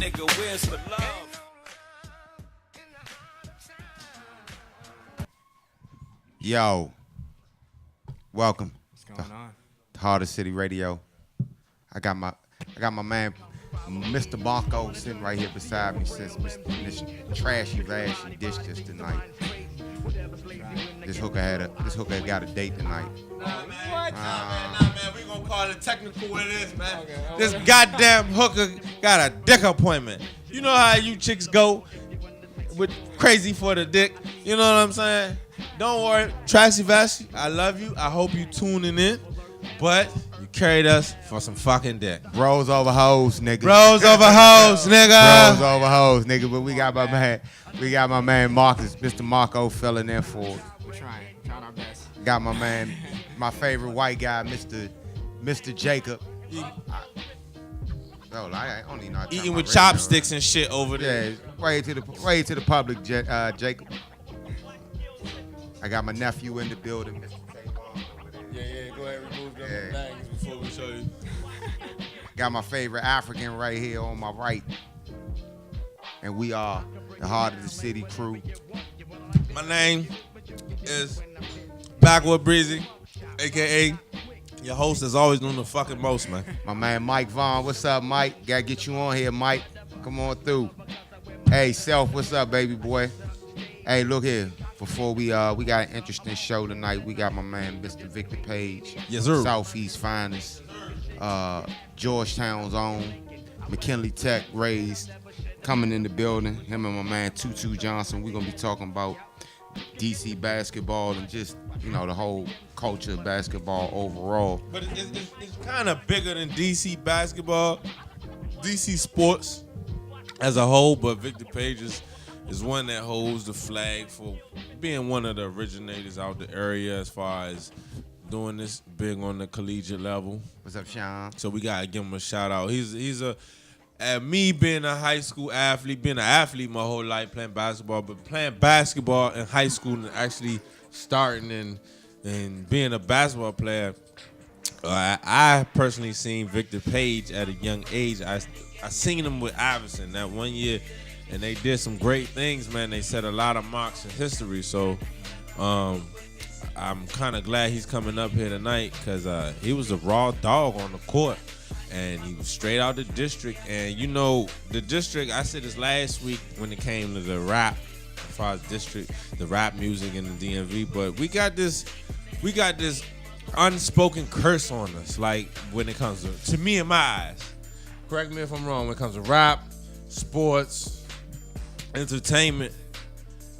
nigga, where's the love? Yo, welcome. What's going on? Heart of City Radio. I got my man, Mr. Marco, sitting right here beside me since this trashy, rashy dished us tonight. This hooker got a date tonight. Nah, man. We gonna call it technical what it is, man. Okay. This goddamn hooker got a dick appointment. You know how you chicks go with crazy for the dick. You know what I'm saying? Don't worry, Tracy Vashy, I love you. I hope you tuning in. But you carried us for some fucking dick. Bros over hoes, nigga. Bros over hoes, nigga. Bros over hoes, nigga. But we got my man Marcus, Mr. Marco filling in for it. We're trying our best. Got my man, my favorite white guy, Mr. Jacob. I don't even know. Eating with chopsticks and shit over there. Yeah, way to the public, Jacob. I got my nephew in the building, Mr. Yeah, go ahead, remove them bags before we show you. Got my favorite African right here on my right. And we are the Heart of the City crew. My name is Backward Breezy, a.k.a. your host is always doing the fucking most, man. My man Mike Vaughn, what's up, Mike? Gotta get you on here, Mike. Come on through. Hey, Self, what's up, baby boy? Hey, look here. Before we got an interesting show tonight. We got my man, Mr. Victor Page. Yes, sir. Southeast finest. Georgetown's own. McKinley Tech raised. Coming in the building. Him and my man, Tutu Johnson. We're going to be talking about DC basketball and just, the whole culture of basketball overall. But it's kind of bigger than DC basketball. DC sports as a whole, but Victor Page is one that holds the flag for being one of the originators out the area as far as doing this big on the collegiate level. What's up, Sean? So we gotta give him a shout out. He's me being a high school athlete, being an athlete my whole life playing basketball, but playing basketball in high school and actually starting and being a basketball player. I personally seen Victor Page at a young age. I seen him with Iverson that one year. And they did some great things, man. They set a lot of marks in history. So I'm kind of glad he's coming up here tonight because he was a raw dog on the court. And he was straight out the district. And, the district, I said this last week when it came to the rap, as far as district, the rap music in the DMV. But we got this unspoken curse on us, like when it comes to me in my eyes. Correct me if I'm wrong. When it comes to rap, sports, entertainment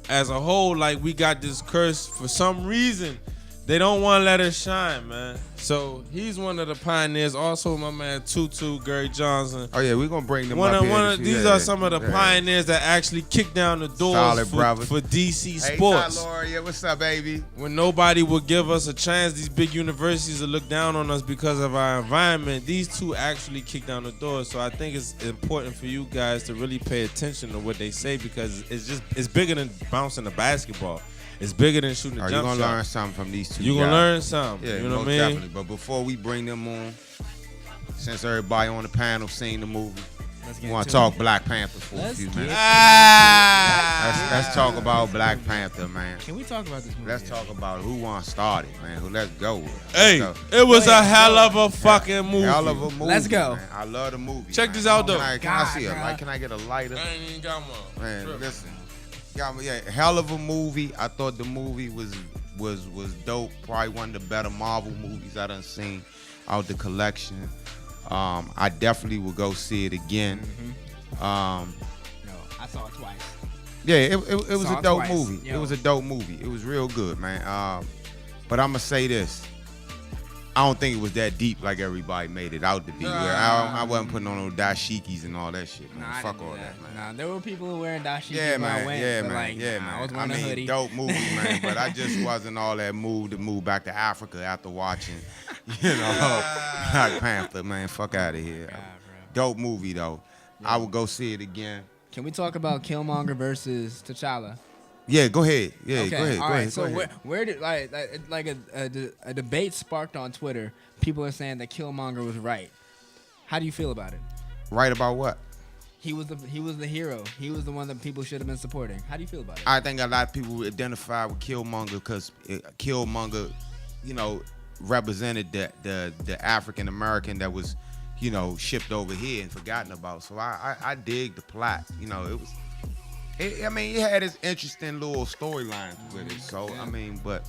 as a whole, like we got this curse for some reason. They don't want to let us shine, man. So he's one of the pioneers. Also, my man Tutu, Gary Johnson. Oh yeah, we're gonna bring them up here. These are some of the pioneers that actually kick down the doors for DC sports. Hey, Laura, yeah, what's up, baby? When nobody would give us a chance, these big universities will look down on us because of our environment. These two actually kick down the doors. So I think it's important for you guys to really pay attention to what they say because it's bigger than bouncing a basketball. It's bigger than shooting a jump shot. You're going to learn something from these two guys. You're going to learn something. Yeah, you know what I mean? Definitely. But before we bring them on, since everybody on the panel seen the movie, we want to talk Black Panther for a few minutes. Let's talk about Black Panther, man. Can we talk about this movie? Let's talk about who wants started, man. Let's go. It was a hell of a fucking movie. Hell of a movie. Let's go. Man. I love the movie. Check this out, though. Can I see a light? Can I get a lighter? I ain't even got one. Man, listen. Hell of a movie. I thought the movie was dope. Probably one of the better Marvel movies I done seen out the collection. I definitely will go see it again. No, I saw it twice. Yeah, it was a dope movie. Yo. It was a dope movie. It was real good, man. But I'm gonna say this. I don't think it was that deep like everybody made it out to be. I wasn't putting on no dashikis and all that shit, man. Fuck all that, man. Nah, there were people who were wearing dashikis when I went. Man. I was wearing a hoodie. Dope movie, man. But I just wasn't all that moved to move back to Africa after watching, Black Panther, man. Fuck out of here. God, dope movie, though. Yeah. I would go see it again. Can we talk about Killmonger versus T'Challa? Yeah, go ahead. Yeah, okay. Go ahead. All go right. ahead. So go ahead. where did a debate sparked on Twitter? People are saying that Killmonger was right. How do you feel about it? Right about what? He was the hero. He was the one that people should have been supporting. How do you feel about it? I think a lot of people identify with Killmonger because Killmonger, represented the African American that was, shipped over here and forgotten about. So I dig the plot. It was. It had its interesting little storylines with it. So but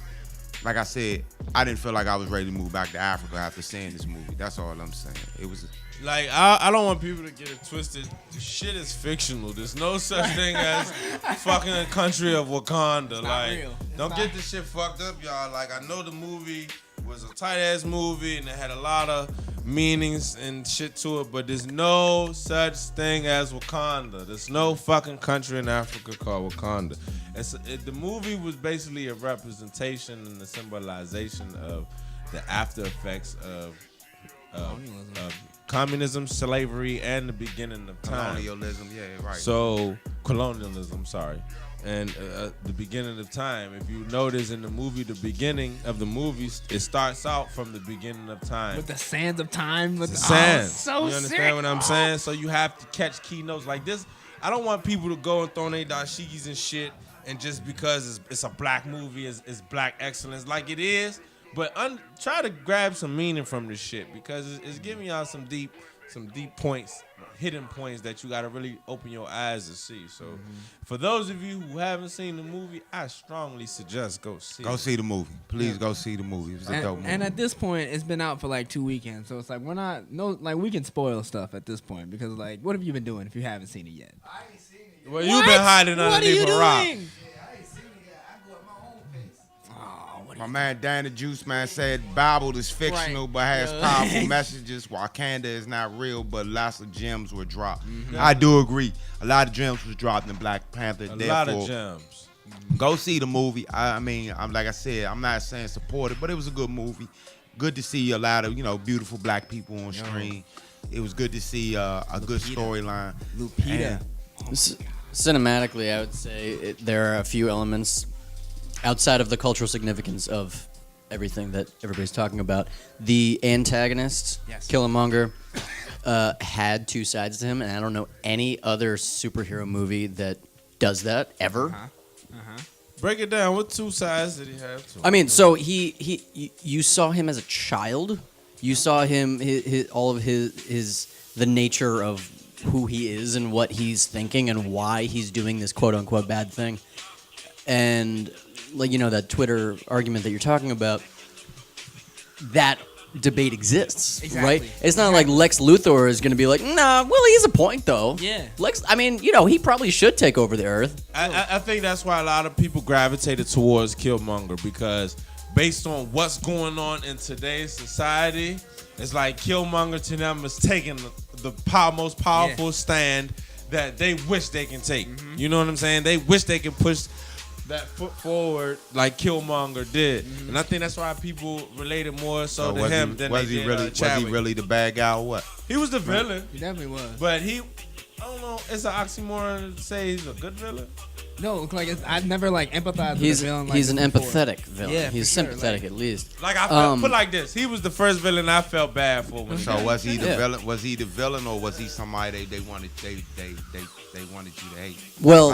like I said, I didn't feel like I was ready to move back to Africa after seeing this movie. That's all I'm saying. It was. Like, I don't want people to get it twisted. The shit is fictional. There's no such thing as fucking a country of Wakanda. Like, real. Don't get this shit fucked up, y'all. Like, I know the movie was a tight-ass movie and it had a lot of meanings and shit to it, but there's no such thing as Wakanda. There's no fucking country in Africa called Wakanda. The movie was basically a representation and a symbolization of the after effects of communism, slavery, and the beginning of time. Colonialism, yeah, right. So, colonialism, sorry. And the beginning of time. If you notice in the movie, the beginning of the movie, it starts out from the beginning of time. With the sands of time. With the sands. So you understand what I'm saying? So you have to catch keynotes like this. I don't want people to go and throw their dashikis and shit, and just because it's a black movie, it's black excellence like it is. But try to grab some meaning from this shit because it's giving y'all some deep points, hidden points that you got to really open your eyes to see. So for those of you who haven't seen the movie, I strongly suggest go see it. Go see the movie. Please go see the movie. It was a dope movie. And at this point, it's been out for like 2 weekends. So it's like we can spoil stuff at this point because like, what have you been doing if you haven't seen it yet? I ain't seen it yet. Well, you've been hiding underneath a rock. I ain't seen it yet. I go at my own pace. My man Dan the Juice Man said Bible is fictional but has powerful messages. Wakanda is not real, but lots of gems were dropped. I do agree. A lot of gems was dropped in Black Panther. A lot of gems. Go see the movie. I'm like I said, I'm not saying support it, but it was a good movie. Good to see a lot of beautiful black people on screen. It was good to see a good storyline. Lupita. Cinematically, I would say there are a few elements outside of the cultural significance of everything that everybody's talking about. The antagonist, Killmonger, had two sides to him, and I don't know any other superhero movie that does that ever. Break it down. What two sides did he have to him? I mean, so you saw him as a child. You saw him, the nature of who he is and what he's thinking and why he's doing this quote unquote bad thing. And like that Twitter argument that you're talking about, that debate exists, right? It's not like Lex Luthor is going to be like, nah, well, he has a point though. Yeah. He probably should take over the Earth. I think that's why a lot of people gravitated towards Killmonger because based on what's going on in today's society, it's like Killmonger to them is taking the most powerful stand that they wish they can take. You know what I'm saying? They wish they could push that foot forward like Killmonger did, and I think that's why people related more so to him than they did Was he really the bad guy or what? He was the villain. He definitely was. But I don't know, it's an oxymoron to say he's a good villain. No, like I've never empathized with a villain. He's an empathetic villain. Yeah, he's sympathetic at least. Like I felt, put like this, he was the first villain I felt bad for. So was he the villain? Was he the villain or was he somebody they wanted you to hate? Well,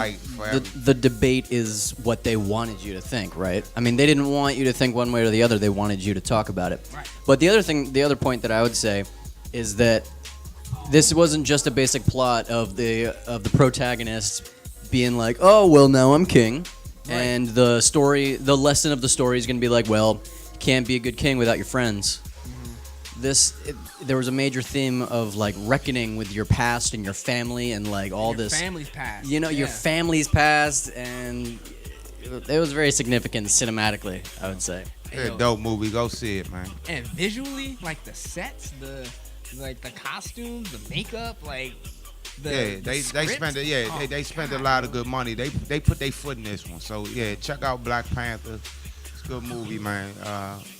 the debate is what they wanted you to think, right? I mean, they didn't want you to think one way or the other. They wanted you to talk about it. Right. But the other point that I would say is that this wasn't just a basic plot of the protagonist being like, oh, well, now I'm king. Right. And the lesson of the story is going to be like, well, you can't be a good king without your friends. There was a major theme of like reckoning with your past and your family and like all this. Your family's past. Your family's past, and it was very significant cinematically, I would say. It's a dope movie. Go see it, man. And visually, like the sets, the costumes, the makeup, like. They spent a lot of good money. They put their foot in this one. So yeah, check out Black Panther. It's a good movie, man.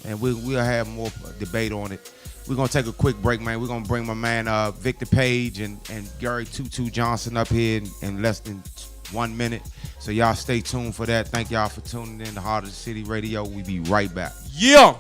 And we'll have more debate on it. We're gonna take a quick break, man. We're gonna bring my man Victor Page and Gary Tutu Johnson up here in less than 1 minute. So y'all stay tuned for that. Thank y'all for tuning in to Heart of the City Radio. We'll be right back. Yeah.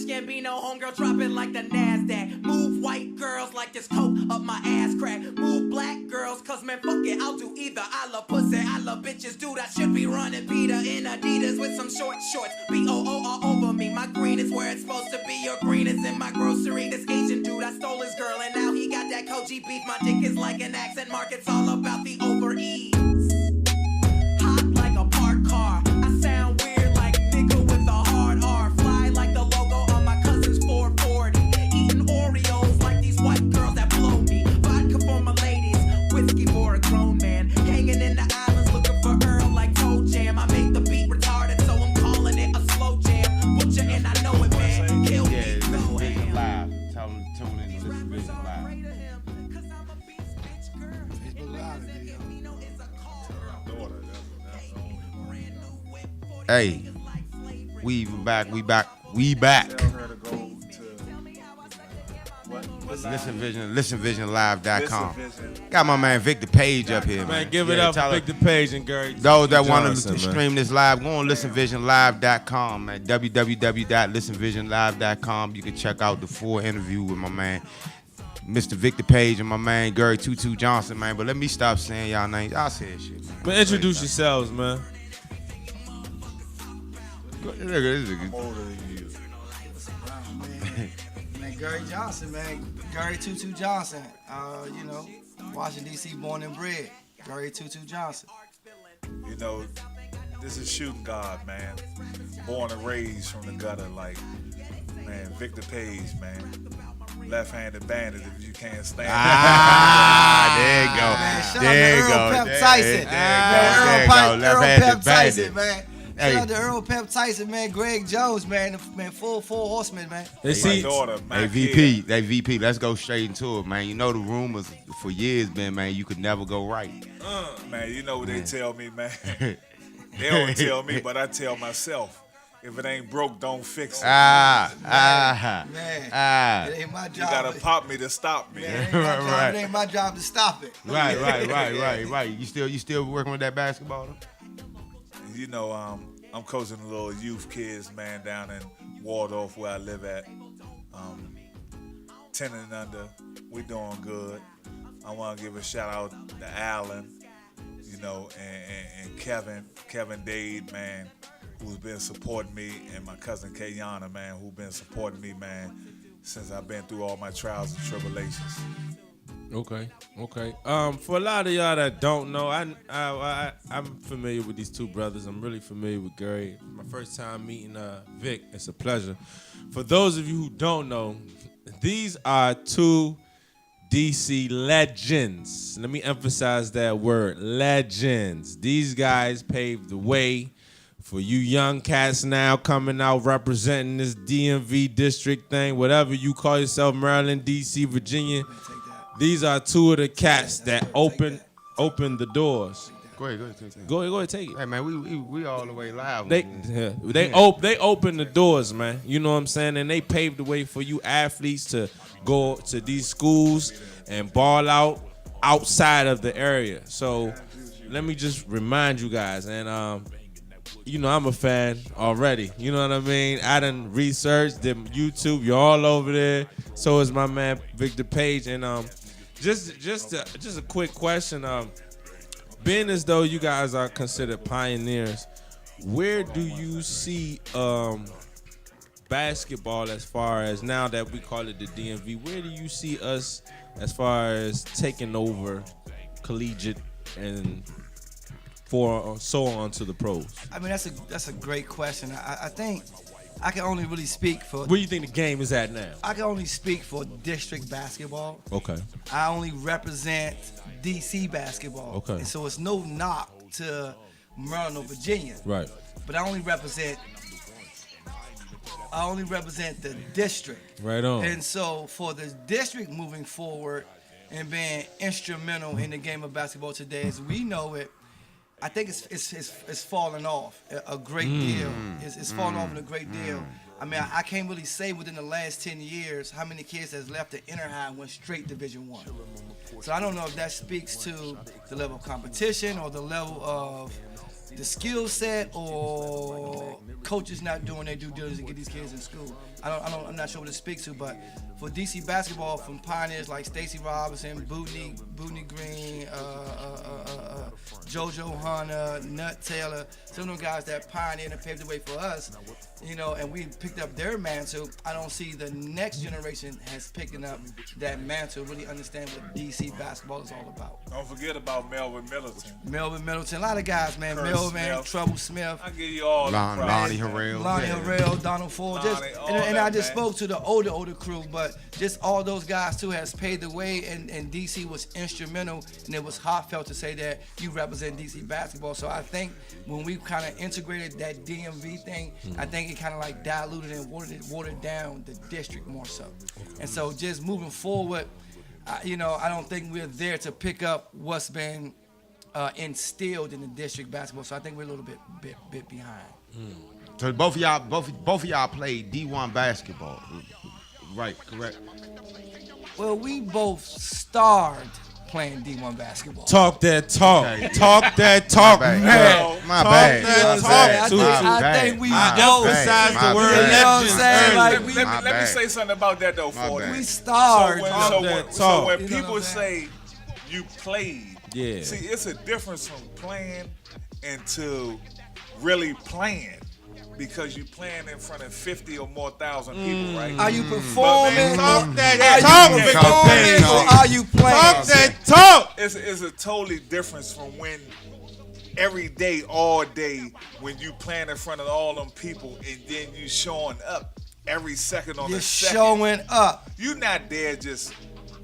Childish Gambino, homegirl, drop it like the NASDAQ. Move white girls like this coat up my ass crack. Move black girls, cause man, fuck it, I'll do either. I love pussy, I love bitches, dude. I should be running Peter in Adidas with some short shorts. B-O-O all over me. My green is where it's supposed to be. Your green is in my grocery. This Asian dude, I stole his girl, and now he got that Koji beef. My dick is like an accent mark. It's all about the over ease. Hot like a parked car. I sound weird like nigga with a hard R. Fly like the logo on my cousin's 440. Eating Oreos like these white girls that blow me. Vodka for my ladies, whiskey for a grown man. Hanging in the islands looking for Earl like Toe Jam. I make the beat retarded, so I'm calling it a slow jam. Butcher and I know it, man. Kill me. Yeah, Listen Vision Live. Tell them to tune in to Listen Vision Live. Facebook Live video. Hey, we back. Tell her to go to what? ListenVisionLive.com. Listen Vision. Got my man Victor Page up here, man. Man, give it up for Victor Page and Gary. Those that want to Johnson, man. stream this live, go on listenvisionlive.com, man. www.listenvisionlive.com. You can check out the full interview with my man, Mr. Victor Page, and my man, Gary Tutu Johnson, man. But let me stop saying y'all names. I'll say shit, man. But introduce yourselves, man. I'm older than you. Man, Gary Johnson, man. Gary Tutu Johnson. You know, Washington, D.C., born and bred. Gary Tutu Johnson. You know, this is shooting God, man. Born and raised from the gutter, like, man, Victor Page, man. Left-handed bandit if you can't stand it. There you go. Man, shout There you out to go. Earl Pep Tyson. There you go. Earl Left-handed Pep Tyson, bandit. man. Hey. Shout out to Earl Pep Tyson, man. Greg Jones, man. Man, full horseman, man. They My see, daughter, Hey, my VP. kid. Hey, VP, let's go straight into it, man. You know the rumors for years been, man, you could never go right. Man, you know what they tell me, man. They don't tell me, but I tell myself. If it ain't broke, don't fix it. Man, Ah. it ain't my You job. gotta pop me to stop me. Man, it ain't my job. Right. It ain't my job to stop it. Right. You still working with that basketball? You know, I'm coaching the little youth kids, man, down in Waldorf where I live at. 10 and under. We doing good. I want to give a shout out to Allen, you know, and Kevin Dade, man, who's been supporting me, and my cousin Kayana, man, who's been supporting me, man, since I've been through all my trials and tribulations. Okay. For a lot of y'all that don't know, I'm familiar with these two brothers. I'm really familiar with Gary. My first time meeting Vic. It's a pleasure. For those of you who don't know, these are two DC legends. Let me emphasize that word, legends. These guys paved the way for you young cats now coming out representing this DMV district thing, whatever you call yourself, Maryland, DC, Virginia. These are two of the cats that open the doors. Go ahead, take it. Go ahead, take it. Hey man, we all the way live. They open the doors, man. You know what I'm saying? And they paved the way for you athletes to go to these schools and ball out outside of the area. So let me just remind you guys, and you know I'm a fan already. You know what I mean? I done researched, did YouTube. You're all over there. So is my man Victor Page, and just a quick question. Being as though you guys are considered pioneers, where do you see basketball as far as now that we call it the DMV? Where do you see us as far as taking over collegiate and for so on to the pros? I mean, that's a great question. I think I can only really speak for. Where do you think the game is at now? I can only speak for district basketball. Okay. I only represent DC basketball. Okay. And so it's no knock to Maryland or Virginia. Right. But I only represent the district. Right on. And so for the district moving forward and being instrumental in the game of basketball today as we know it, I think it's falling off a great deal. It's falling off in a great deal. I mean, I can't really say within the last 10 years how many kids has left the inner high and went straight Division I. So I don't know if that speaks to the level of competition or the level of the skill set or coaches not doing their due diligence to get these kids in school. I'm not sure what it speaks to, but for DC basketball, from pioneers like Stacey Robinson, Bootney Green, JoJo Hunter, Nut Taylor, some of them guys that pioneered and paved the way for us, and we picked up their mantle. I don't see the next generation has picking up that mantle, really understand what DC basketball is all about. Don't forget about Melvin Middleton. A lot of guys, man. Curtis Melvin, Smith. Trouble Smith. I give you all the props. Lonnie Harrell. Lonnie Harrell, Donald Ford, and I just man. spoke to the older crew, but just all those guys too has paved the way, and DC was instrumental, and it was heartfelt to say that you represent DC basketball. So I think when we kind of integrated that DMV thing, I think it kind of like diluted and watered down the district more so. And so just moving forward, I don't think we're there to pick up what's been instilled in the district basketball. So I think we're a little bit behind. So both of y'all played D1 basketball, right? Correct. Well, we both starred playing D1 basketball. Talk that talk. Okay. Talk that talk, man. My Talk bad. that My talk. bad. I think we My both. bad. Emphasize My the word bad. You know what I'm legends saying? early. Like, Let My me bad. say something about that though, My Ford. bad. we starred. So Talk that when talk. when You know people what I'm say you played, Yeah. see, it's a difference from playing into really playing, because you playing in front of 50 or more thousand people, right? Are you performing? Talk that Are talk. you Talk that performing talk. or are you playing? Talk that talk. It's a totally difference from when every day, all day, when you playing in front of all them people and then you showing up every second on You're the second. showing up. You not there just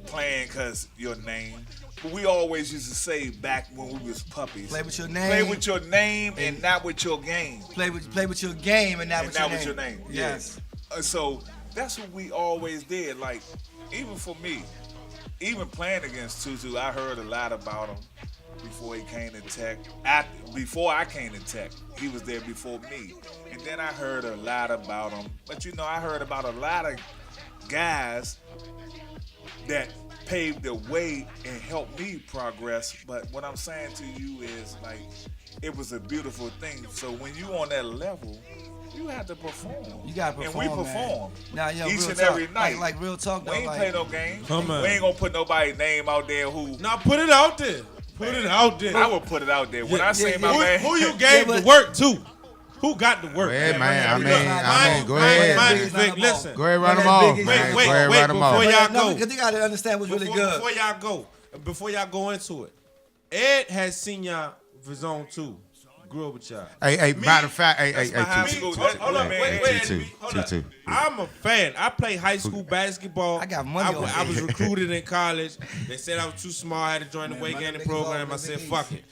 playing because your name. But we always used to say back when we was puppies. Play with your name. Play with your name and not with your game. Play with your game and not And with not your with your name. name. Yes. So that's what we always did. Like, even for me, even playing against Tutu, I heard a lot about him before he came to Tech. Before I came to Tech, he was there before me. And then I heard a lot about him. But I heard about a lot of guys that paved the way and helped me progress. But what I'm saying to you is, like, it was a beautiful thing. So when you on that level, you have to perform. You gotta perform. And we perform. Now, yo, each real and talk. every night. Like real talk though. We ain't like, play no games. Come on. We ain't gonna put nobody's name out there who. Now put it out there. Put it out there. I would put it out there. When I say yeah, my yeah. man, Who you gave but- the work to? Who got the work? Yeah, man. I mean, go Mine, ahead. Vic, listen. Go ahead, run That them off. big- man. Wait, Go ahead, run them before off. y'all No, go. because you gotta understand what's really good. Before y'all go into it, Ed has seen y'all for Zone 2. Grew up with y'all. Hey, matter of fact, hey, That's my high Tutu. school. Hold on, Man, wait, Tutu, hold up. Tutu. I'm a fan. I played high school basketball. I got money on I it. was recruited in college. They said I was too small. I had to join the Man, weight run gaining the niggas program. off I the said, Big fuck East. it.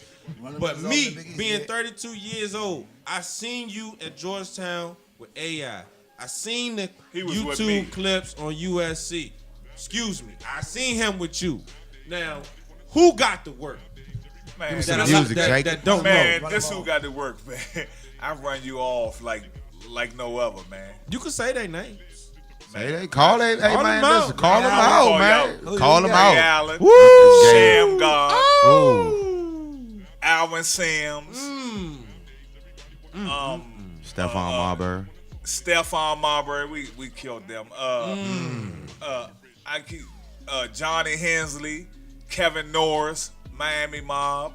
Run the But niggas off me, the Big East, being yeah. 32 years old, I seen you at Georgetown with AI. I seen the He was with me. YouTube clips on USC. Excuse me. I seen him with you. Now, who got the work? Man, some That- music, that- Jake. that don't man, know. this who got to work, man. I run you off like no other, man. You can say their names. Hey, they call it. Hey, Call man, them out. listen, call them Yeah, out, I'll man. call Call them Ray out. Allen, Woo! Sham God, Ooh. Alvin Sims, Stephon Marbury. Stephon Marbury. We killed them. Johnny Hensley, Kevin Norris, Miami Mob,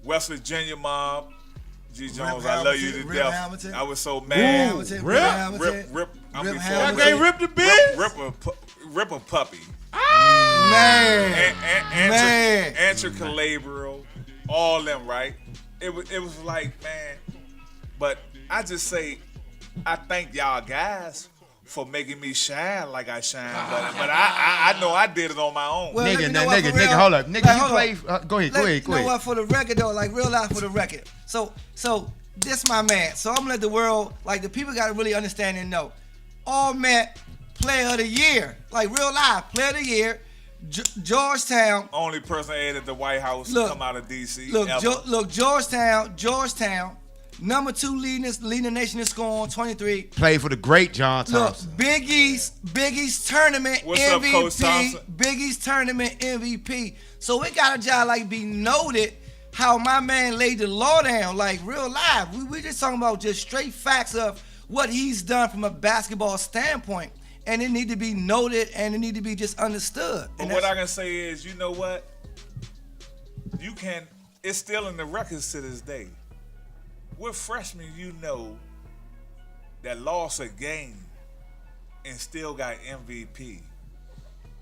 West Virginia Mob. G. Jones, I love you to Rip death. Hamilton. I was so Rip mad. Hamilton, Rip, Hamilton. Rip. I'm Rip before Hamilton. Y'all can't rip the biz? Rip a puppy. Man. Man. Answer Calabro, all them, right? It was like, man, but I just say, I thank y'all guys for making me shine like I shine, but I know I did it on my own. Well, Nigga, you know what, for real? hold up. Nigga, Like, you hold play. on. Go ahead, You know what? For the record, though, like real life for the record. So this my man. So I'm gonna let the world, like the people, gotta really understand and know. All Met Player of the Year, like real life Player of the Year, Georgetown. Only person at the White House Look, come out of DC. Look, ever. Georgetown, number 2 leading the nation in scoring, 23. Play for the great John Look, Thompson. Big East tournament What's up, Coach MVP. Thompson? Big East tournament MVP. So it got a job like be noted how my man laid the law down, like real live. We just talking about just straight facts of what he's done from a basketball standpoint. And it need to be noted and it need to be just understood. But what I can say is, you know what? It's still in the records to this day. What freshman you know that lost a game and still got MVP?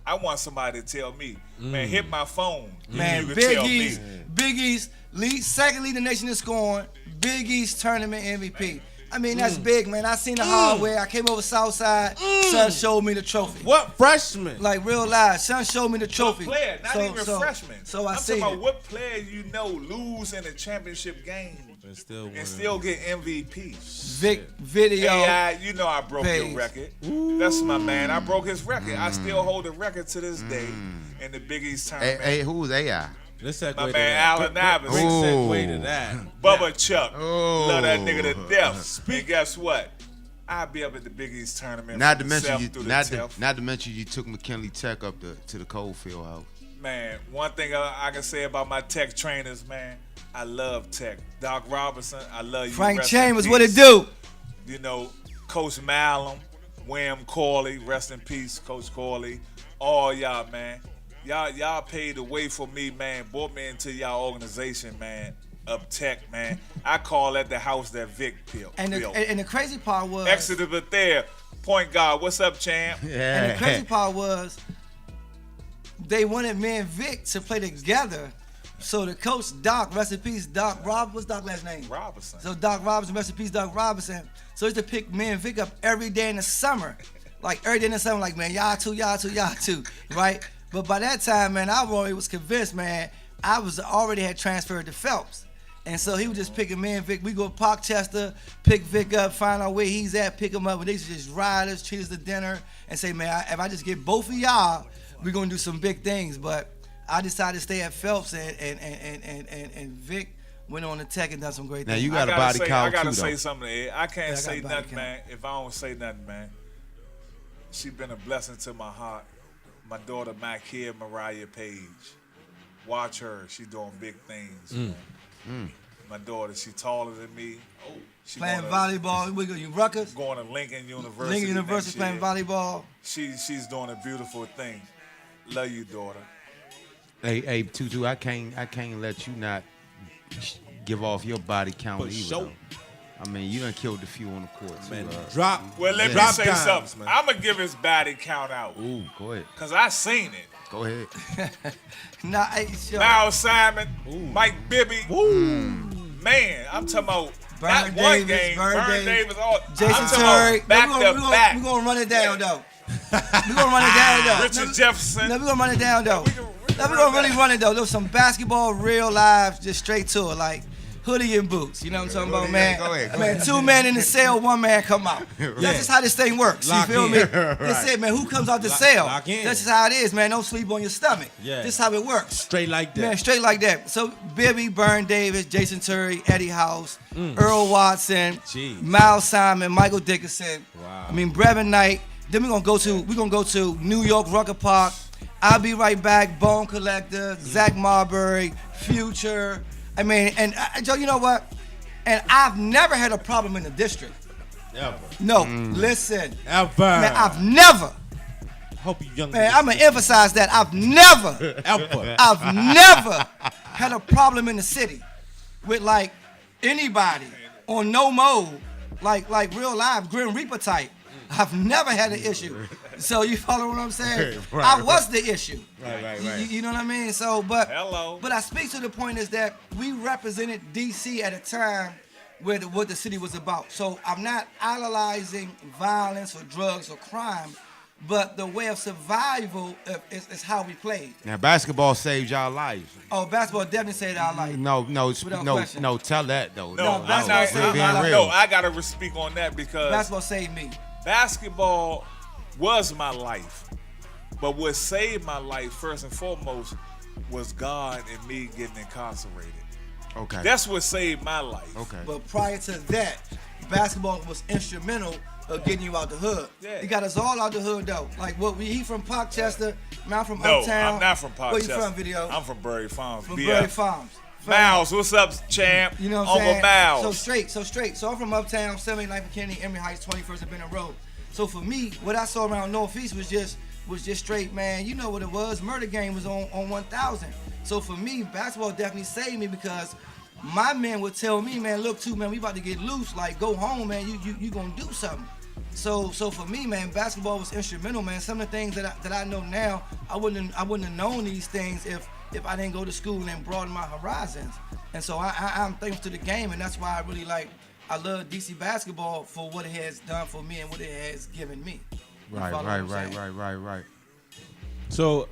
I want somebody to tell me, man, hit my phone. Man, you Big tell me. East, second lead in the nation in scoring, Big East tournament MVP. I mean, that's big, man. I seen the hard way. I came over Southside. Son showed me the trophy. What freshman? Like real live. Son showed me the trophy. What player, not even freshman. So I I'm see talking about what player you know lose in a championship game and still get MVP. Vic video. AI, you know I broke page. your record. That's my man. I broke his record. I still hold the record to this day in the Big East tournament. Hey, who's AI? Let's segue My to man that. Allen Iverson. Quick segue to that. Bubba Chuck. Love that nigga to Oh. death. And guess what? I'll be up at the Big East tournament. Not to from mention Self you, through the not Tenth. to mention you took McKinley Tech up to the Coalfield House. Man, one thing I can say about my Tech trainers, man, I love Tech. Doc Robinson, I love you. Frank Rest in Chambers, what it peace. do? You know, Coach Malum, William Corley, rest in peace, Coach Corley. All y'all, man. Y'all paid the way for me, man. Brought me into y'all organization, man. Up Tech, man. I call that the house that Vic built. And the crazy part was Exeter but there. Point guard, what's up, champ? And the crazy part was they wanted me and Vic to play together. So the coach Doc, rest in peace, Doc Rob, what's Doc's last name? Robinson. So Doc Robinson, rest in peace, Doc Robinson. So he used to pick me and Vic up every day in the summer. Like every day in the summer, like, man, y'all too, right? But by that time, man, I already was convinced, man, I was already had transferred to Phelps. And so he was just picking me and Vic. We go to Parkchester, pick Vic up, find out where he's at, pick him up. And they used to just ride us, treat us to dinner, and say, man, if I just get both of y'all, we're going to do some big things. But I decided to stay at Phelps, and Vic went on to Tech and done some great Now things. you got a body count I gotta too, say though. something, Ed. I can't Yeah, I say got a body nothing, count. man. If I don't say nothing, man, she been a blessing to my heart. My daughter, my kid, Mariah Page. Watch her. She doing big things. Man. My daughter, she taller than me. She Playing gonna- volleyball, we go to Rutgers. Going to Lincoln University. Lincoln University next playing year. volleyball. She's doing a beautiful thing. Love you, daughter. Hey, Tutu, I can't let you not give off your body count For either. sure. though. I mean, you done killed a few on the court too. Man, uh, drop. Well, let me drop say dimes, something. man. I'm going to give his body count out. Ooh, go ahead. Because I seen it. Go ahead. Nah, hey, sure. Miles Simon, Mike Bibby. Man, I'm talking about Burn not one Davis, game. Burn Burn Davis. Davis. All, Jason I'm talking Terry. about back to back. We're going to run it down, though. We're going to run it down, though. Richard Jefferson. No, we're going to run it down, though. Now we're going to really run it, though. There's some basketball, real live, just straight to it, like hoodie and boots. You know what I'm talking about, man? Go ahead. Man, 2 men in the cell, 1 man come out. That's just how this thing works. Lock you feel in. me? That's it, man. Who comes out the cell? lock in. That's just how it is, man. Don't sleep on your stomach. Yeah. This is how it works. Straight like that. Man, straight like that. So, Bibby, Burn Davis, Jason Terry, Eddie House, Earl Watson, Jeez. Miles Simon, Michael Dickinson. Wow. I mean, Brevin Knight. Then we're gonna go to New York, Rucker Park. I'll be right back. Bone Collector, Zach Marbury, Future. I mean, and Joe, you know what? And I've never had a problem in the district. Ever. No, listen, Ever. man, I've never. Hope you young. Man, I'm gonna emphasize that I've never. Ever. I've never had a problem in the city with like anybody on no mode, like real live Grim Reaper type. I've never had an issue. So you follow what I'm saying? Right, I was the issue. Right. You know what I mean? So, but Hello. But I speak to the point is that we represented DC at a time where what the city was about. So I'm not idolizing violence or drugs or crime, but the way of survival is how we played. Now, basketball saved y'all lives. Oh, basketball definitely saved our life. No, Without question. tell that though. No, basketball saved my life. no, I got to speak on that because Basketball saved me. basketball was my life. But what saved my life, first and foremost, was God and me getting incarcerated. Okay. That's what saved my life. okay. But prior to that, basketball was instrumental of getting you out the hood. Yeah. It got us all out the hood though. Like he from Parkchester, man, I'm from No, Uptown. I'm not from Parkchester. Where you from, Video? I'm from Bury Farms. From BF. Bury Farms. Miles, what's up, champ? You know what I'm Uncle saying? Miles. So straight. So I'm from Uptown, 79th and Kennedy, Emory Heights, 21st and Benton Road. So for me, what I saw around Northeast was just straight, man. You know what it was. Murder Game was on 1000. So for me, basketball definitely saved me because my man would tell me, man, look, too, man, we about to get loose. Like, go home, man. You gonna do something. So for me, man, basketball was instrumental, man. Some of the things that I know now, I wouldn't have known these things if I didn't go to school and broaden my horizons. And so I'm thankful to the game, and that's why I love DC basketball for what it has done for me and what it has given me. Right. So,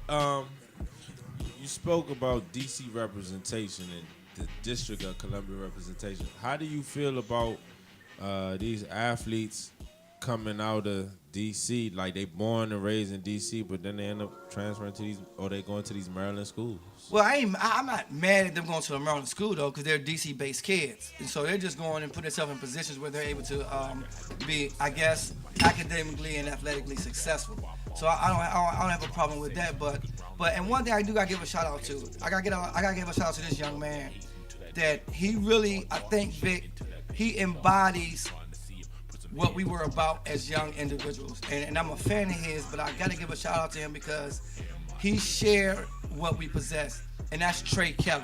you spoke about DC representation and the District of Columbia representation. How do you feel about these athletes coming out of DC? Like, they born and raised in DC, but then they end up transferring to these, or they going to these Maryland schools? Well, I'm not mad at them going to a Maryland school, though, because they're DC-based kids. And so they're just going and putting themselves in positions where they're able to be, I guess, academically and athletically successful. So I don't have a problem with that. But and one thing I do got to give a shout-out to. I got to give a shout-out to this young man that he really, I think, Vic, he embodies what we were about as young individuals. And I'm a fan of his, but I got to give a shout-out to him because he shared what we possess, and that's Trey Kelly.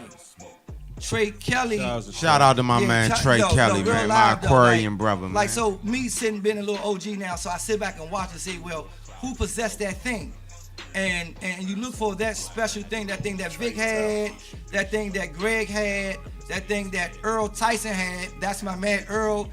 Trey Kelly. Shout out to my man Trey Kelly, man, my Aquarian brother, man. Like, so me being a little OG now, so I sit back and watch and say, well, who possessed that thing? And you look for that special thing, that thing that Vic had, that thing that Greg had, that thing that Earl Tyson had. That's my man Earl,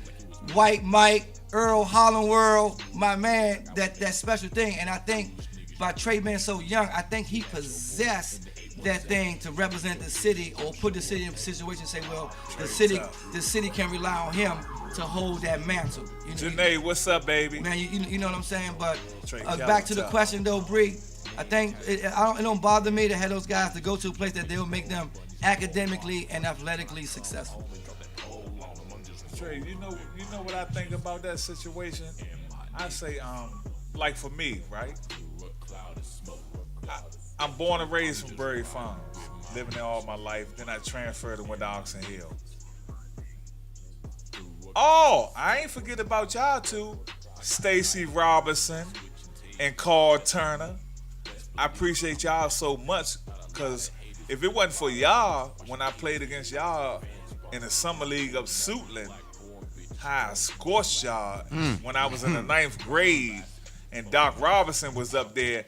White Mike, Earl Hollandworld, my man, that special thing. And I think by Trey being so young, I think he possessed that thing to represent the city or put the city in a situation and say, well, the city can rely on him to hold that mantle. You know, Janae, what's up, baby? Man, you know what I'm saying? But Kelly, back to the tough. question, though, Bree, I think it don't bother me to have those guys to go to a place that they'll make them academically and athletically successful. Trey, you know what I think about that situation? I say, like for me, right? I'm born and raised from Prairie Farms, living there all my life. Then I transferred and went to Oxon Hill. Oh, I ain't forget about y'all two, Stacy Robinson and Carl Turner. I appreciate y'all so much because if it wasn't for y'all, when I played against y'all in the Summer League of Suitland, how I scorched y'all when I was in the 9th grade, and Doc Robinson was up there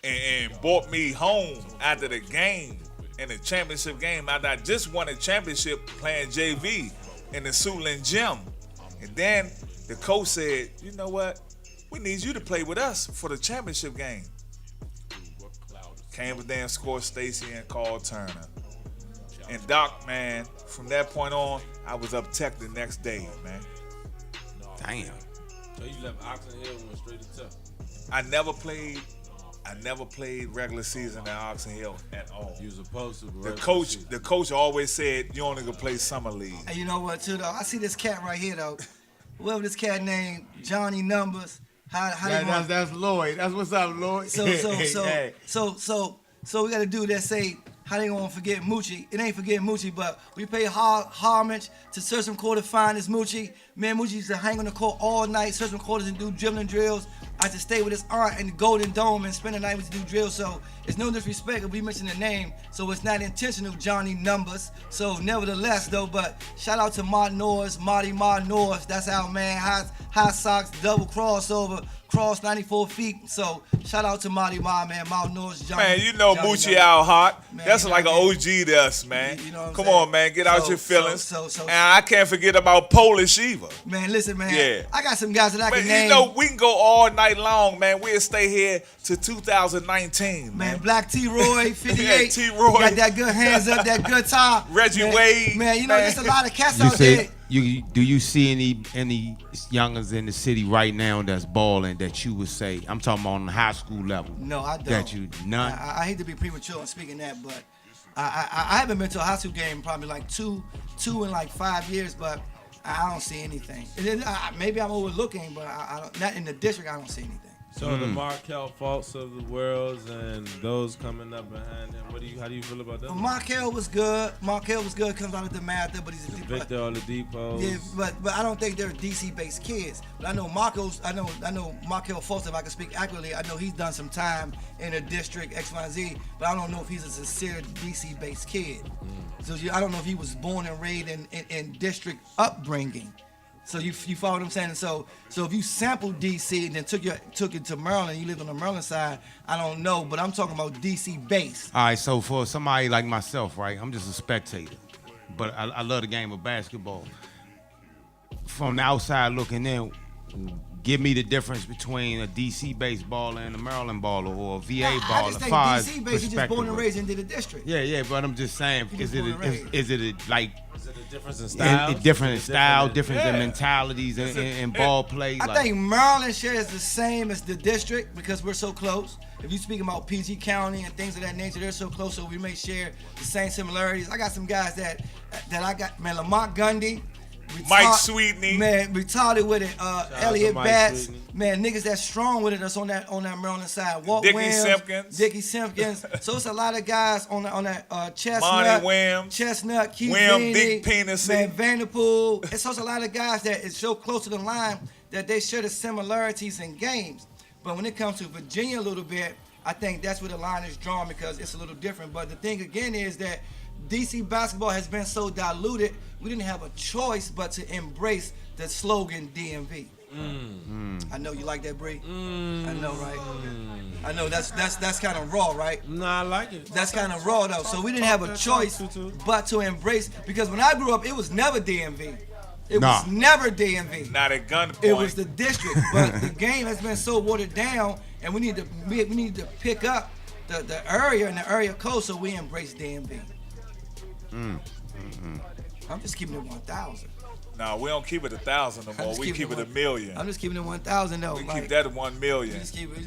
and brought me home after the game, in the championship game, after I just won a championship playing JV in the Suitland gym. And then the coach said, you know what? We need you to play with us for the championship game. Came there and scored Stacy and Carl Turner. And Doc, man, from that point on, I was up Tech the next day, man. Damn. So you left Oxon Hill and went straight to Tech? I never played regular season at Oxon Hill at all. You was supposed to. The coach always said you only could play summer league. And you know what, too, though? I see this cat right here, though. Whoever this cat named Johnny Numbers. That's Lloyd. That's what's up, Lloyd. So we got a dude that say, how they gonna forget Moochie? It ain't forgetting Moochie, but we pay homage to Search and Quarter finest Moochie. Man, Moochie used to hang on the court all night, search and quarters and do dribbling drills. I used to stay with his aunt in the Golden Dome and spend the night with to do drills. So it's no disrespect if we mention the name, so it's not intentional, Johnny Numbers. So nevertheless, though, but shout out to Martin Norris, Marty Norris. That's our man. High socks, double crossover, cross 94 feet. So shout out to Marty man, Martin Norris, Johnny. Man, you know Johnny Moochie Numbers. out hot. Man, That's you like know an OG to us, man. You know what I'm Come saying? on, man. Get out So- your feelings. so- And I can't forget about Polish Eva. Man, listen, man. Yeah. I got some guys that I Man, can name. you know, we can go all night long, man. We'll stay here to 2019, Man, man. Black T-Roy, 58. Yeah, T-Roy. Got that good hands up, that good tie. Reggie Man, Wade, Man, you know, man. there's a lot of cats You out there. say do you see any youngers in the city right now that's balling that you would say? I'm talking on the high school level. No, I don't. That you none. I hate to be premature in speaking that, but I haven't been to a high school game in probably like two in like 5 years, but I don't see anything. And then, maybe I'm overlooking, but I don't, not in the district. I don't see anything. So the Markel Fultz of the worlds and those coming up behind him. How do you feel about that? Markel was good. Comes out of the Mather, but he's a Victor Oladipo. Yeah, but I don't think they're DC-based kids. But I know Markel Fultz, if I can speak accurately, I know he's done some time in a district X, Y, Z, but I don't know if he's a sincere DC-based kid. So I don't know if he was born and raised in district upbringing. So you follow what I'm saying? So if you sampled DC and then took it to Maryland, you lived on the Maryland side, I don't know, but I'm talking about DC base. All right, so for somebody like myself, right, I'm just a spectator, but I love the game of basketball. From the outside looking in, give me the difference between a DC-based baller and a Maryland baller or a VA baller. I just think DC-based, he's just born and raised into the district. Yeah, but I'm just saying, is it a difference in style? Different in style, different in mentalities and ball play. I think Maryland shares the same as the district because we're so close. If you speak about PG County and things of that nature, they're so close, so we may share the same similarities. I got some guys that I got, man, Lamont Gundy. Mike Sweetney. Man, retarded with it. Elliot Batts. Sweetney. Man, niggas that's strong with it that's on that Maryland side. Walt Williams. Dickie Simpkins. So it's a lot of guys on that Chestnut. Monty Williams. Chestnut, Keith William Beanie, Dick Penis. Man, Vanderpool. So it's a lot of guys that is so close to the line that they share the similarities in games. But when it comes to Virginia a little bit, I think that's where the line is drawn because it's a little different. But the thing again is that DC basketball has been so diluted, we didn't have a choice but to embrace the slogan DMV. I know you like that, Bree. I know, right? I know that's kind of raw, right? No, I like it. That's kind of raw though. So we didn't have a choice but to embrace because when I grew up, it was never DMV. It was never DMV. Not at gunpoint. It was the district, but the game has been so watered down, and we need to pick up the area and the area code so we embrace DMV. I'm just keeping it 1,000. No, we don't keep it 1,000 no more. We keep it 1,000,000. I'm just keeping it 1,000 though. We keep that at 1 million. We just keep it.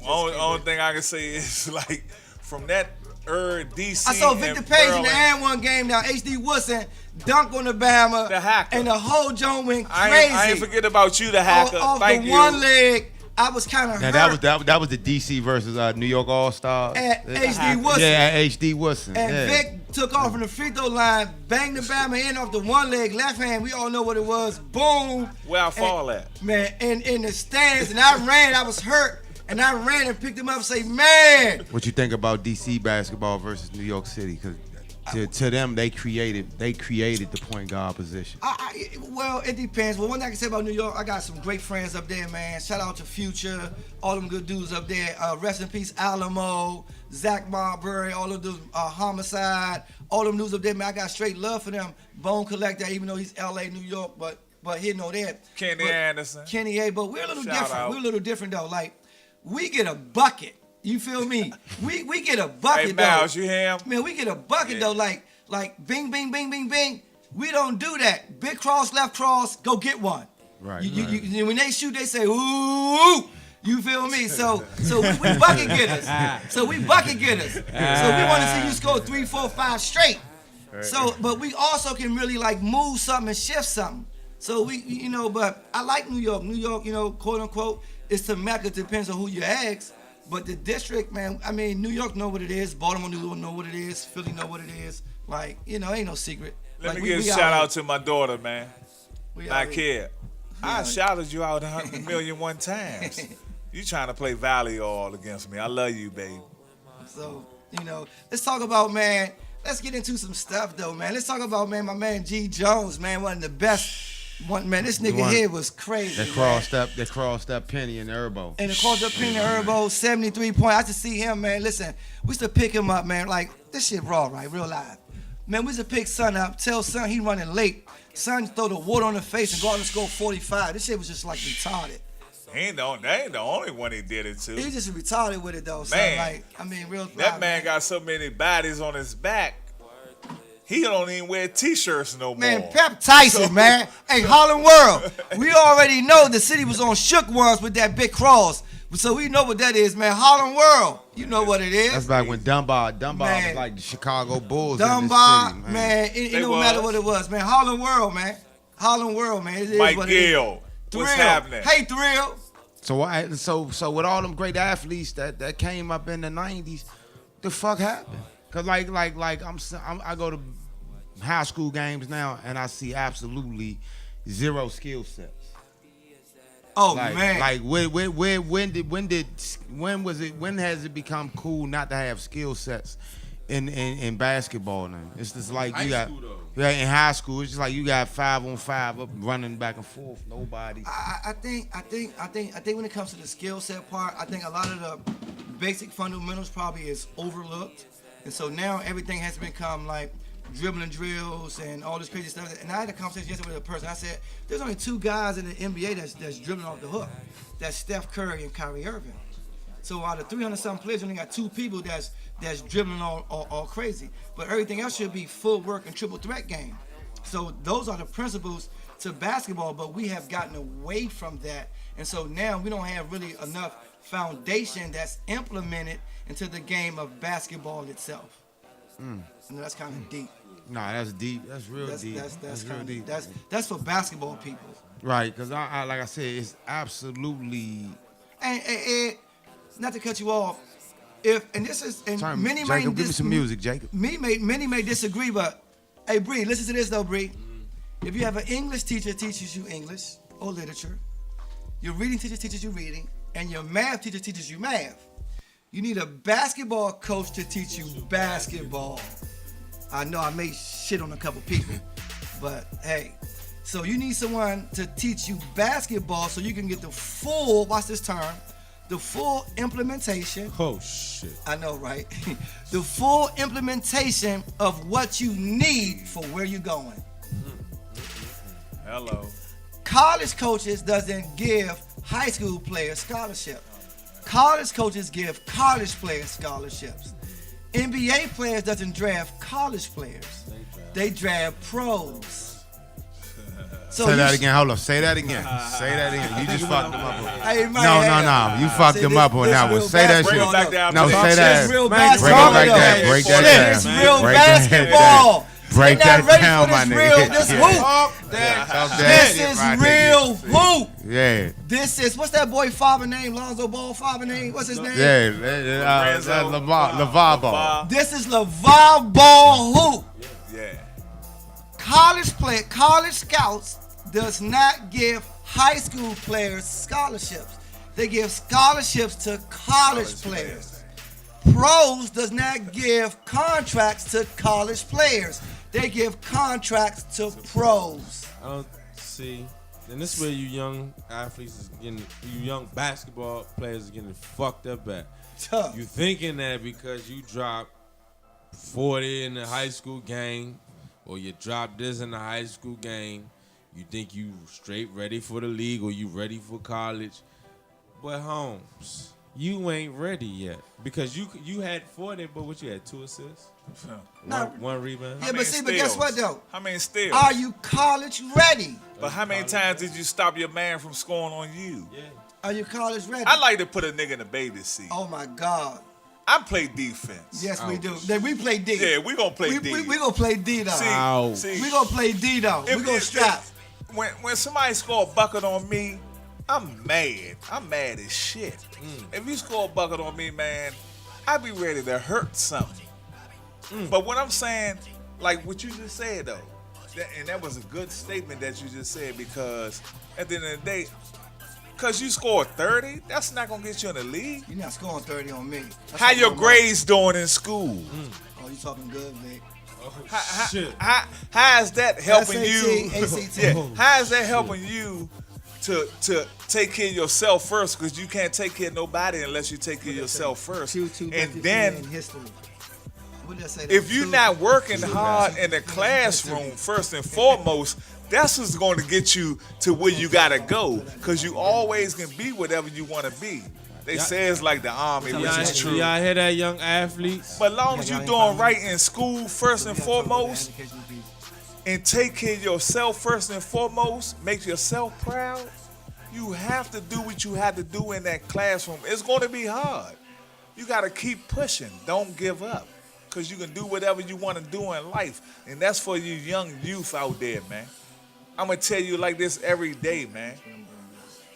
Only thing I can say is like from that DC. I saw Victor Page in the and one game now. HD Woodson dunk on the Bama. The hacker. And the whole joint went crazy. I ain't forget about you, the hacker. Off Thank the you. one leg. I was kind of hurt. That was the DC versus New York All-Stars. At HD Woodson. Yeah, at HD Woodson. And Vic took off from the free throw line, banged the Bama in off the one leg, left hand. We all know what it was. Boom. Where I fall at? Man, in the stands. And I ran. I was hurt. And I ran and picked him up and say, man. What you think about DC basketball versus New York City? Because to them, they created the point guard position. Well, it depends. Well, one thing I can say about New York, I got some great friends up there, man. Shout out to Future, all them good dudes up there. Rest in peace, Alamo, Zach Marbury, all of those Homicide, all them dudes up there, man. I got straight love for them. Bone Collector, even though he's LA, New York, but he know that. Kenny Anderson. Kenny A, but we're a little Shout different. out. We're a little different though. Like, we get a bucket. You feel me? we get a bucket Hey, though. Miles, you hear him? Man, we get a bucket though, like bing, bing, bing, bing, bing. We don't do that. Big cross, left cross, go get one. Right. You, when they shoot, they say, ooh. You feel me? So we bucket getters. So we bucket getters. So we want to see you score 3, 4, 5 straight. So, but we also can really like move something and shift something. So we, but I like New York. New York, quote unquote, it's the Mecca. Depends on who you ask. But the district, man, I mean, New York know what it is. Baltimore know what it is. Philly know what it is. Like, ain't no secret. Let like, me give a shout out to my daughter, man. I care. I shouted you out 100 million one times. You trying to play volleyball against me. I love you, babe. So, let's talk about, man, let's get into some stuff, though, man. Let's talk about, man, my man G. Jones, man, one of the best. Man, this nigga here was crazy. That crossed that penny in the elbow. And the crossed up penny in the elbow, 73 points. I just see him, man. Listen, we used to pick him up, man. Like, this shit raw, right? Real live. Man, we used to pick Son up, tell Son he running late. Son throw the water on the face and go out and score 45. This shit was just like retarded. They ain't the only one he did it to. He just retarded with it though, son. Man, like, I mean, real. That man got so many bodies on his back. He don't even wear t-shirts no more. Man, Pep Tyson, man. Hey, Harlem World. We already know the city was on shook ones with that big cross. So we know what that is, man. Harlem World. You know what it is. That's back when Dunbar was like the Chicago Bulls. Dunbar, in this city, man. It don't matter what it was, man. Harlem World, man. Harlem World, man. It is Mike what Gill. it is. What's happening? Hey, Thrill. So with all them great athletes that came up in the '90s, the fuck happened? Cause like I go to high school games now and I see absolutely zero skill sets. Oh Like, man. like when has it become cool not to have skill sets in basketball now? It's just like you got in high school. It's just like you got 5-on-5 up running back and forth. Nobody. I think when it comes to the skill set part, I think a lot of the basic fundamentals probably is overlooked, and so now everything has become like dribbling drills and all this crazy stuff. And I had a conversation yesterday with a person. I said, "There's only 2 guys in the NBA that's dribbling off the hook. That's Steph Curry and Kyrie Irving. So out of 300-something players, you only got 2 people that's dribbling all crazy. But everything else should be full work and triple threat game. So those are the principles to basketball, but we have gotten away from that. And so now we don't have really enough foundation that's implemented into the game of basketball itself. And that's kind of deep. Nah, that's deep. That's real deep. That's real kind deep. of that's for basketball people. Right, because I like I said, it's absolutely. And not to cut you off, many Jacob, give me some music, Jacob. Many may disagree, but hey, Bree, listen to this though, Bree. If you have an English teacher teaches you English or literature, your reading teacher teaches you reading, and your math teacher teaches you math, you need a basketball coach to teach you basketball. I know I may shit on a couple people, but hey, so you need someone to teach you basketball so you can get the full, watch this term, the full implementation. Oh shit. I know, right? The full implementation of what you need for where you're going. Hello. College coaches doesn't give high school players scholarship. College coaches give college players scholarships. NBA players doesn't draft college players. They draft pros. So Say that again. Hold on. Say that again. Say that again. You just fucked them up. Hey, man, No. You fucked them up on that one. Say that Bring it back shit. down. No, say that. It's real Bring it basketball. back down. Break that down. It's real Break that basketball. Break They're not that ready down, for my this nigga. real, this hoop. This is real hoop. Yeah. This is, what's that boy father name? Lonzo Ball father name? What's his name? Yeah. LeVar Ball. This is LeVar Ball hoop. Yeah. College scouts does not give high school players scholarships. They give scholarships to college players. Pros does not give contracts to college players. They give contracts to pros. I don't see. And this is where you young athletes is getting, you young basketball players is getting fucked up at. Tough. You thinking that because you dropped 40 in the high school game, or you dropped this in the high school game, you think you straight ready for the league or you ready for college. But Holmes, you ain't ready yet because you had 40, but what you had 2 assists, one rebound. Yeah, but guess what though? How many steals? Are you college ready? But how many times did you stop your man from scoring on you? Yeah. Are you college ready? I like to put a nigga in the baby seat. Oh my God. I play defense. Yes, we do. We play D. Yeah, we gonna play D. We gonna play D though. See, We gonna play D though. We gonna strap. When somebody score a bucket on me, I'm mad. I'm mad as shit. If you score a bucket on me, man, I be ready to hurt something. But what I'm saying, like what you just said though, and that was a good statement that you just said, because at the end of the day, because you scored 30, that's not going to get you in the league. You're not scoring 30 on me. That's How your on grades doing in school? Oh, you talking good, Vic. How is that helping you? ACT. Yeah, how is that helping you to take care of yourself first? Because you can't take care of nobody unless you take care of yourself first. And then, in history. What did I say? if you're not working hard in the classroom first and foremost, that's what's going to get you to where you got to go, because you always can be whatever you want to be. They say it's like the army, which is true. Y'all hear that, young athletes? But as long as you're doing right in school first and foremost, and take care of yourself first and foremost, make yourself proud, you have to do what you have to do in that classroom. It's going to be hard. You got to keep pushing. Don't give up, because you can do whatever you want to do in life. And that's for you young youth out there, man. I'm going to tell you like this every day, man.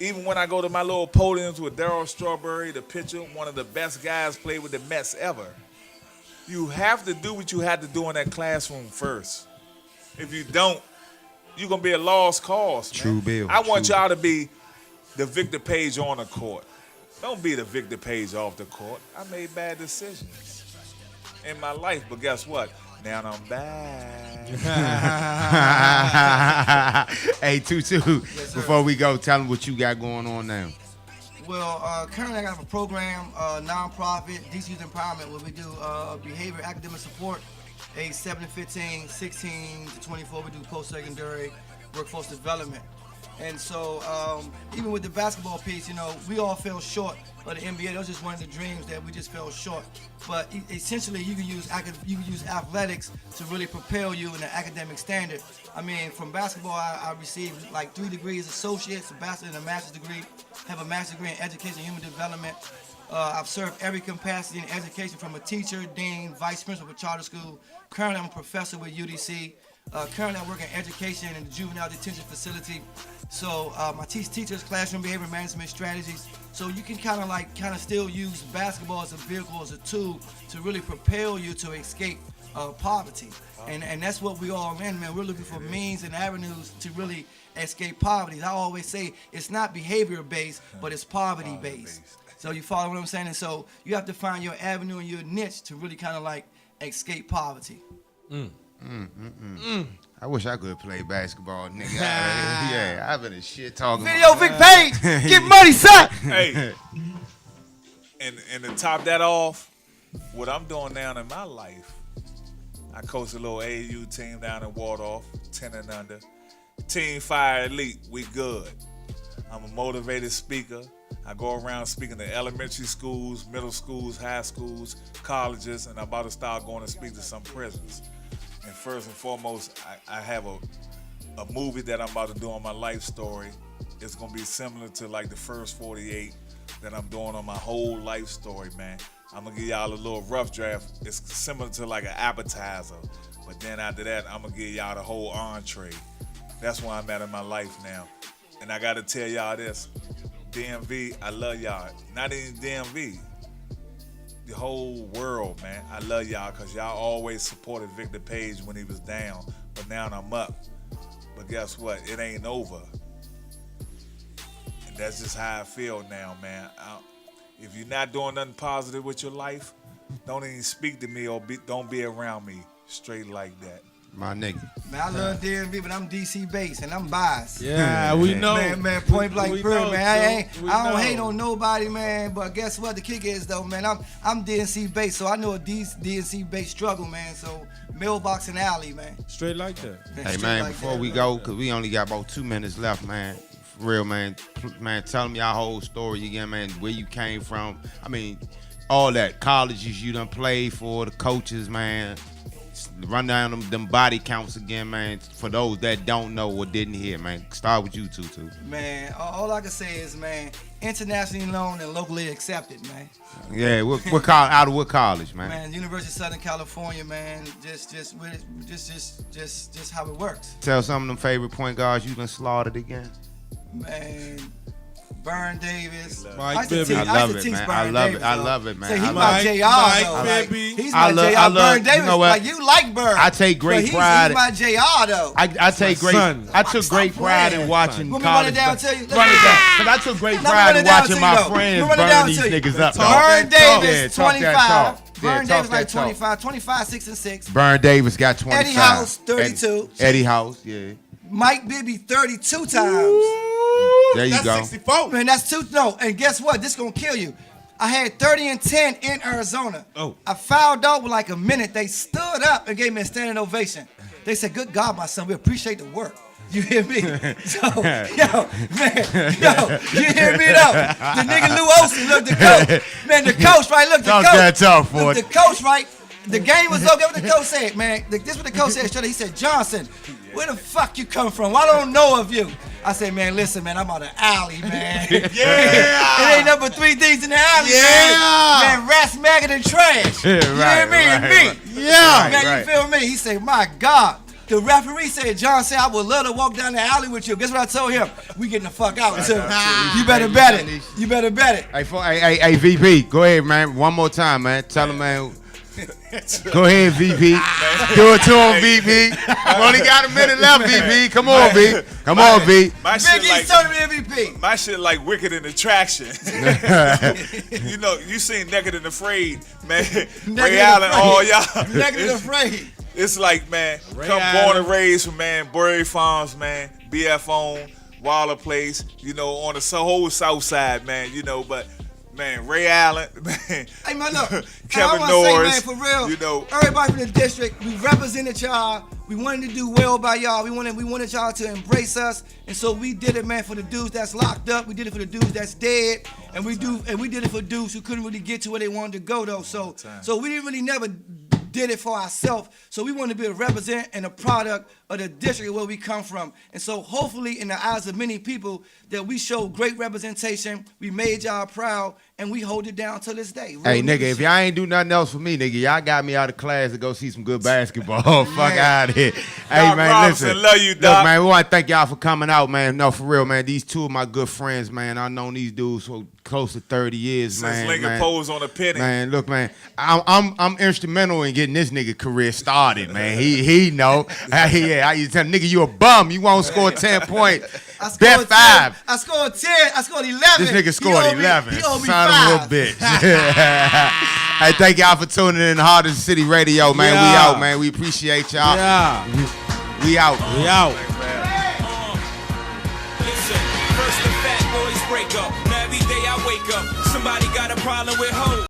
Even when I go to my little podiums with Darryl Strawberry, the pitcher, one of the best guys played with the Mets ever, you have to do what you had to do in that classroom first. If you don't, you're going to be a lost cause, man. True, Bill. I want True. y'all to be the Victor Page on the court. Don't be the Victor Page off the court. I made bad decisions in my life, but guess what? Now I'm back. Hey, Tutu, before we go, tell them what you got going on now. Well, currently I got a program, nonprofit, DC Youth Empowerment, where we do behavior academic support, age 7 to 15, 16 to 24. We do post-secondary workforce development. And so even with the basketball piece, you know, we all fell short of the NBA. That was just one of the dreams that we just fell short. But essentially, you can use athletics to really propel you in the academic standard. I mean, from basketball, I received like 3 degrees, associates, a bachelor's and a master's degree. Have a master's degree in education and human development. I've served every capacity in education, from a teacher, dean, vice principal of a charter school. Currently, I'm a professor with UDC. Currently, I work in education in the juvenile detention facility. So I teach teachers classroom behavior management strategies. So you can kind of still use basketball as a vehicle, as a tool to really propel you to escape poverty. And that's what we all in, man. We're looking for means and avenues to really escape poverty. I always say it's not behavior based, but it's poverty based. So you follow what I'm saying? And so you have to find your avenue and your niche to really kind of like escape poverty. I wish I could play basketball, nigga. Yeah, I've been a shit talking. Video Vic Page, get money, son. Hey, and to top that off, what I'm doing now in my life, I coach a little AAU team down in Waldorf, 10 and under. Team Fire Elite, we good. I'm a motivated speaker. I go around speaking to elementary schools, middle schools, high schools, colleges, and I'm about to start going to speak to some prisons. And first and foremost, I have a movie that I'm about to do on my life story. It's going to be similar to like the first 48 that I'm doing on my whole life story, man. I'm going to give y'all a little rough draft. It's similar to like an appetizer. But then after that, I'm going to give y'all the whole entree. That's where I'm at in my life now. And I got to tell y'all this. DMV, I love y'all. Not even DMV. The whole world, man. I love y'all because y'all always supported Victor Page when he was down. But now I'm up. But guess what? It ain't over. And that's just how I feel now, man. If you're not doing nothing positive with your life, don't even speak to me or don't be around me straight like that. My nigga. Man, I love DMV, but I'm DC based and I'm biased. Yeah, we know. Man, point blank period, man. I don't hate know. on nobody, man. But guess what? The kick is though, man. I'm DNC based, so I know a DNC based struggle, man. So mailbox and alley, man. Straight like that. Hey, man, before we go, because we only got about 2 minutes left, man. For real, man. Man, tell them y'all whole story again, man. Where you came from. I mean, all that. Colleges you done played for, the coaches, man. Run down them body counts again, man. For those that don't know or didn't hear, man. Start with you, Tutu. Man, all I can say is, man, internationally known and locally accepted, man. Yeah, out of what college, man? Man, University of Southern California, man. Just how it works. Tell some of them favorite point guards you done slaughtered again. Man, Burn Davis. Mike Bibby. I love it, man. I love it, man. Say he's I my love JR, it. though. Mike Bibby. He's my JR. Burn Davis. You know what? Like, you like Burn. I take great but pride. He's my JR, though. I take great. son. I took great pride in watching Let me run it college. down to you. Run it down. Because I took great pride in watching my friends burn these niggas up. Burn Davis, talk that 25. talk. Burn Yeah, Davis talk like that talk. 25. 25, 6 and 6. Burn Davis got 25. Eddie House, 32. Eddie House, yeah. Mike Bibby, 32 times. There you That's go. 64. Man, that's two. No, and guess what? This gonna kill you. I had 30 and 10 in Arizona. Oh. I fouled out with like a minute. They stood up and gave me a standing ovation. They said, "Good God, my son, we appreciate the work." You hear me? So, yo, you hear me though? The nigga Lou Olsen, look, the coach. Man, the coach, right? Look, the Talk coach. that talk for Look, it. the coach, right? The game was okay. What the coach said, man. This is what the coach said. He said, "Johnson, where the fuck you come from? I don't know of you." I said, "Man, listen, man, I'm out of alley, man. Yeah. It ain't number 3 things in the alley, man. Man, rats, maggot, and trash. Yeah, You hear me? And me. Yeah. Man, you feel me?" He said, "My God, The referee said, John said, I would love to walk down the alley with you. Guess what I told him? We getting the fuck out. So, you better bet it. You better bet it. Hey, VP, go ahead, man. One more time, man. Tell him, man. Go ahead, VP. Do it to him, VP. We only got a minute left, VP. Come on, V. Come on, V. My shit Big East like tournament MVP. my shit like Wicked in Attraction. You know, you seen Naked and Afraid, man. Ray Allen, all y'all. Naked and Afraid. It's like, man, Ray come Allen. born and raised from, man, Bury Farms, man, BF on, Waller Place, you know, on the whole South Side, man, you know, but, man, Ray Allen, man, Hey, man, look. Kevin I Norris, say, man, for real, you know. everybody from the district, we represented y'all. We wanted to do well by y'all. We wanted y'all to embrace us. And so we did it, man, for the dudes that's locked up. We did it for the dudes that's dead. And we did it for dudes who couldn't really get to where they wanted to go, though. So we didn't really never did it for ourselves. So we want to be a represent and a product of the district where we come from. And so hopefully in the eyes of many people that we show great representation, we made y'all proud, and we hold it down to this day. Hey, nigga, if y'all ain't do nothing else for me, nigga, y'all got me out of class to go see some good basketball. Fuck out of here. Hey, Doc man, Robinson, listen. love you, Look, Doc. man, we want to thank y'all for coming out, man. No, for real, man. These two of my good friends, man. I've known these dudes for close to 30 years, man. Since Lincoln man. Pose on a penny. Man, look, man, I'm instrumental in getting this nigga career started, man. He know. I used to tell him, nigga, you a bum. You won't score 10 points. Bet 5. I scored 10. I scored 11. This nigga scored 11. He owed me Son 5. of a bitch. Hey, thank y'all for tuning in to Heart of the City Radio, man. Yeah. We out, man. We appreciate y'all. Yeah. We out. We out. Listen, first the fat boys break up. Now every day I wake up, somebody got a problem with hoes.